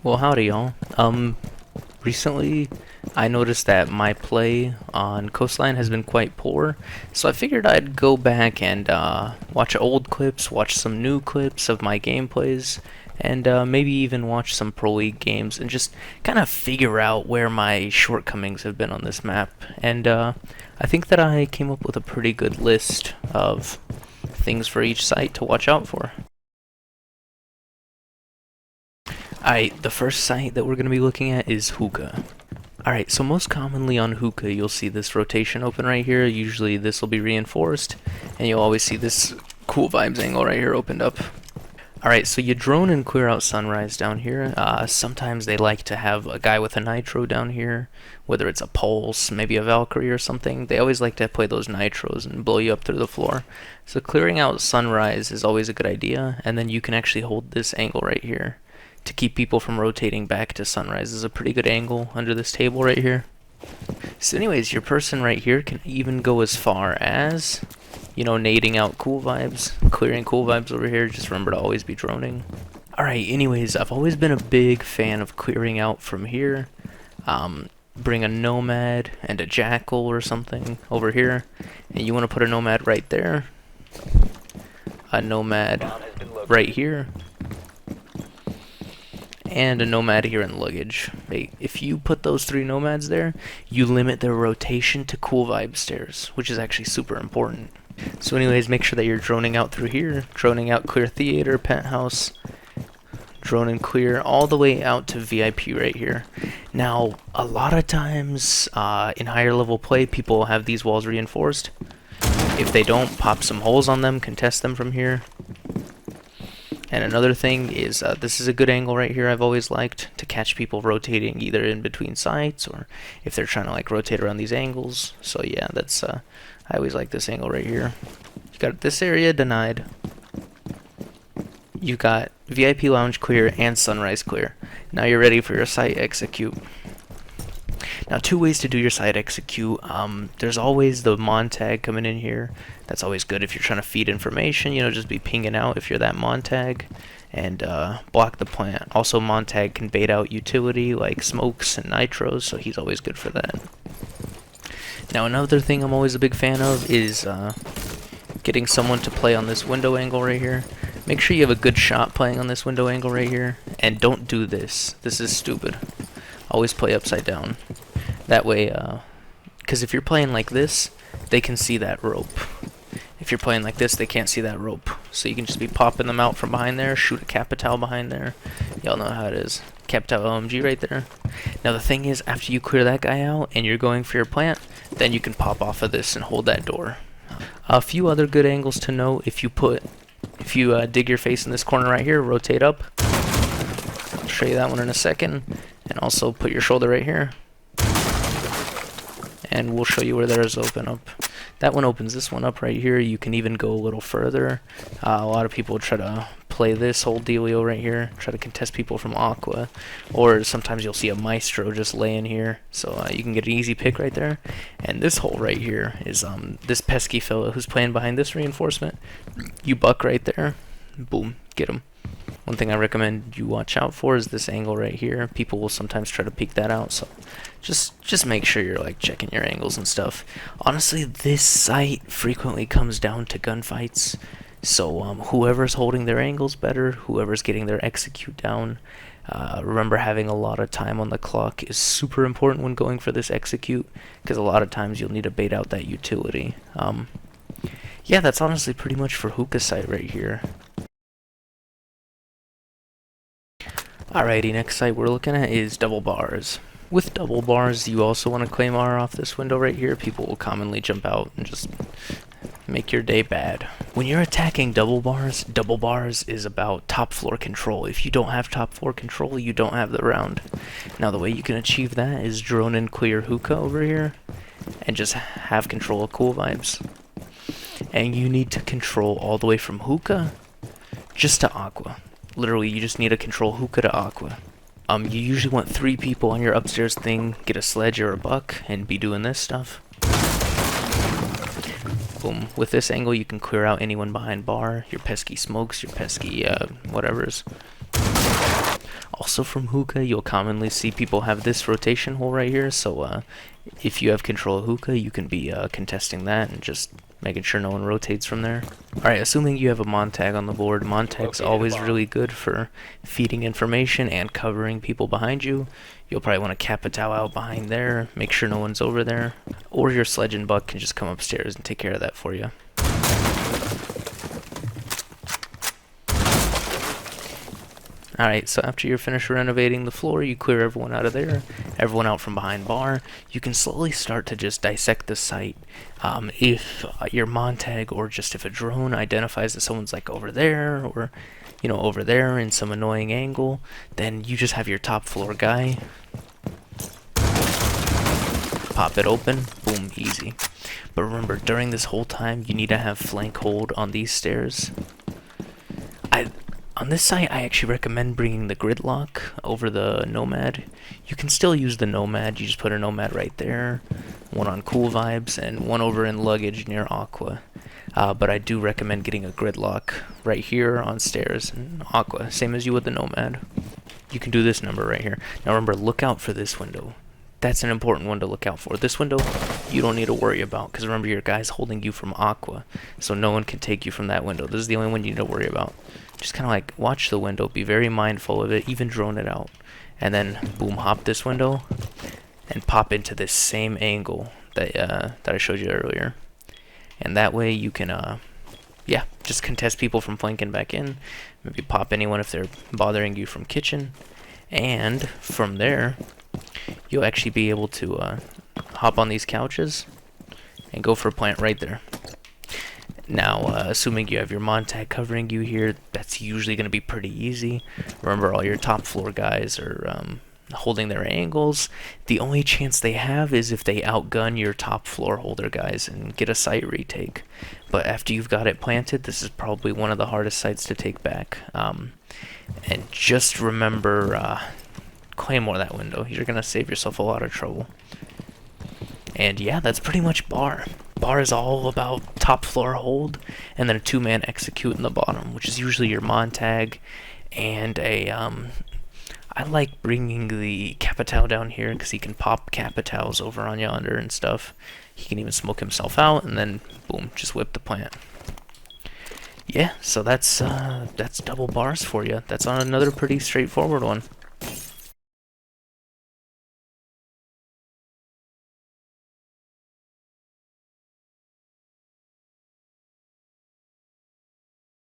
Well, howdy, y'all. Recently I noticed that my play on Coastline has been quite poor, so I figured I'd go back and watch old clips, watch some new clips of my gameplays, and maybe even watch some Pro League games and just kind of figure out where my shortcomings have been on this map. And I think that I came up with a pretty good list of things for each site to watch out for. Alright, the first site that we're going to be looking at is Hookah. Alright, so most commonly on Hookah you'll see this rotation open right here. Usually this will be reinforced, and you'll always see this cool vibes angle right here opened up. Alright, so you drone and clear out sunrise down here. Sometimes they like to have a guy with a nitro down here, whether it's a pulse, maybe a Valkyrie or something. They always like to play those nitros and blow you up through the floor. So clearing out sunrise is always a good idea, and then you can actually hold this angle right here to keep people from rotating back to sunrise. This is a pretty good angle under this table right here. So anyways, your person right here can even go as far as, you know, nading out cool vibes, clearing cool vibes over here. Just remember to always be droning. Alright, anyways, I've always been a big fan of clearing out from here. Bring a nomad and a jackal or something over here, and you want to put a nomad right there, a nomad right here, and a nomad here in luggage. If you put those three nomads there, you limit their rotation to cool vibe stairs, which is actually super important. So anyways, make sure that you're droning out through here, droning out clear theater, penthouse, drone and clear all the way out to VIP right here. Now, a lot of times in higher level play, people will have these walls reinforced. If they don't, pop some holes on them, contest them from here. And another thing is, this is a good angle right here I've always liked to catch people rotating either in between sites or if they're trying to like rotate around these angles. So yeah, that's I always like this angle right here. You got this area denied. You got VIP lounge clear and sunrise clear. Now you're ready for your site execute. Now, two ways to do your site execute. There's always the mon tag coming in here. That's always good if you're trying to feed information, you know, just be pinging out if you're that mon tag, and block the plant. Also, mon tag can bait out utility like smokes and nitros, so he's always good for that. Now, another thing I'm always a big fan of is getting someone to play on this window angle right here. Make sure you have a good shot playing on this window angle right here, and don't do this. This is stupid. Always play upside down. That way, because if you're playing like this, they can see that rope. If you're playing like this, they can't see that rope. So you can just be popping them out from behind there, shoot a Capital behind there. Y'all know how it is. Capital LMG right there. Now the thing is, after you clear that guy out and you're going for your plant, then you can pop off of this and hold that door. A few other good angles to note: if you dig your face in this corner right here, rotate up. I'll show you that one in a second. And also put your shoulder right here. And we'll show you where theirs open up. That one opens this one up right here. You can even go a little further. A lot of people try to play this whole dealio right here, try to contest people from Aqua, or sometimes you'll see a Maestro just laying here, so you can get an easy pick right there. And this hole right here is this pesky fella who's playing behind this reinforcement. You buck right there, boom, get him. One thing I recommend you watch out for is this angle right here. People will sometimes try to peek that out, so just make sure you're like checking your angles and stuff. Honestly, this site frequently comes down to gunfights, so whoever's holding their angles better, whoever's getting their execute down, remember having a lot of time on the clock is super important when going for this execute, because a lot of times you'll need to bait out that utility. Yeah, that's honestly pretty much for Hookah site right here. Alrighty, next site we're looking at is double bars. With double bars, you also want to claim R off this window right here. People will commonly jump out and just make your day bad. When you're attacking double bars is about top floor control. If you don't have top floor control, you don't have the round. Now the way you can achieve that is drone and clear Hookah over here, and just have control of cool vibes. And you need to control all the way from Hookah just to Aqua. Literally, you just need to control Hookah to Aqua. You usually want 3 people on your upstairs thing, get a sledge or a buck, and be doing this stuff. Boom. With this angle, you can clear out anyone behind bar, your pesky smokes, your pesky whatevers. Also from Hookah, you'll commonly see people have this rotation hole right here, so if you have control of Hookah, you can be contesting that and just making sure no one rotates from there. Alright, assuming you have a Montag on the board, Montag's always really good for feeding information and covering people behind you. You'll probably want to Capitao out behind there, make sure no one's over there, or your Sledge and Buck can just come upstairs and take care of that for you. Alright, so after you're finished renovating the floor, you clear everyone out of there, everyone out from behind bar. You can slowly start to just dissect the site. If your Montag or just if a drone identifies that someone's like over there or over there in some annoying angle, then you just have your top floor guy pop it open, boom, easy. But remember, during this whole time, you need to have flank hold on these stairs. On this site, I actually recommend bringing the Gridlock over the Nomad. You can still use the Nomad, you just put a Nomad right there, one on Cool Vibes, and one over in Luggage near Aqua. But I do recommend getting a Gridlock right here on stairs in Aqua, same as you would the Nomad. You can do this number right here. Now remember, look out for this window. That's an important one to look out for. This window, you don't need to worry about, because remember, your guy's holding you from Aqua, so no one can take you from that window. This is the only one you need to worry about. Just kind of like watch the window, be very mindful of it, even drone it out, and then boom, hop this window and pop into this same angle that I showed you earlier. And that way you can yeah, just contest people from flanking back in, maybe pop anyone if they're bothering you from kitchen, and from there you'll actually be able to hop on these couches and go for a plant right there. Now, assuming you have your Montag covering you here, that's usually going to be pretty easy. Remember, all your top floor guys are holding their angles. The only chance they have is if they outgun your top floor holder guys and get a site retake. But after you've got it planted, this is probably one of the hardest sites to take back. And just remember, Claymore that window. You're going to save yourself a lot of trouble. And yeah, that's pretty much bar. Bar is all about top floor hold, and then a two-man execute in the bottom, which is usually your Montag, and a, I like bringing the Capitao down here, because he can pop Capitaos over on yonder and stuff. He can even smoke himself out, and then, boom, just whip the plant. Yeah, so that's double bars for you. That's on another pretty straightforward one.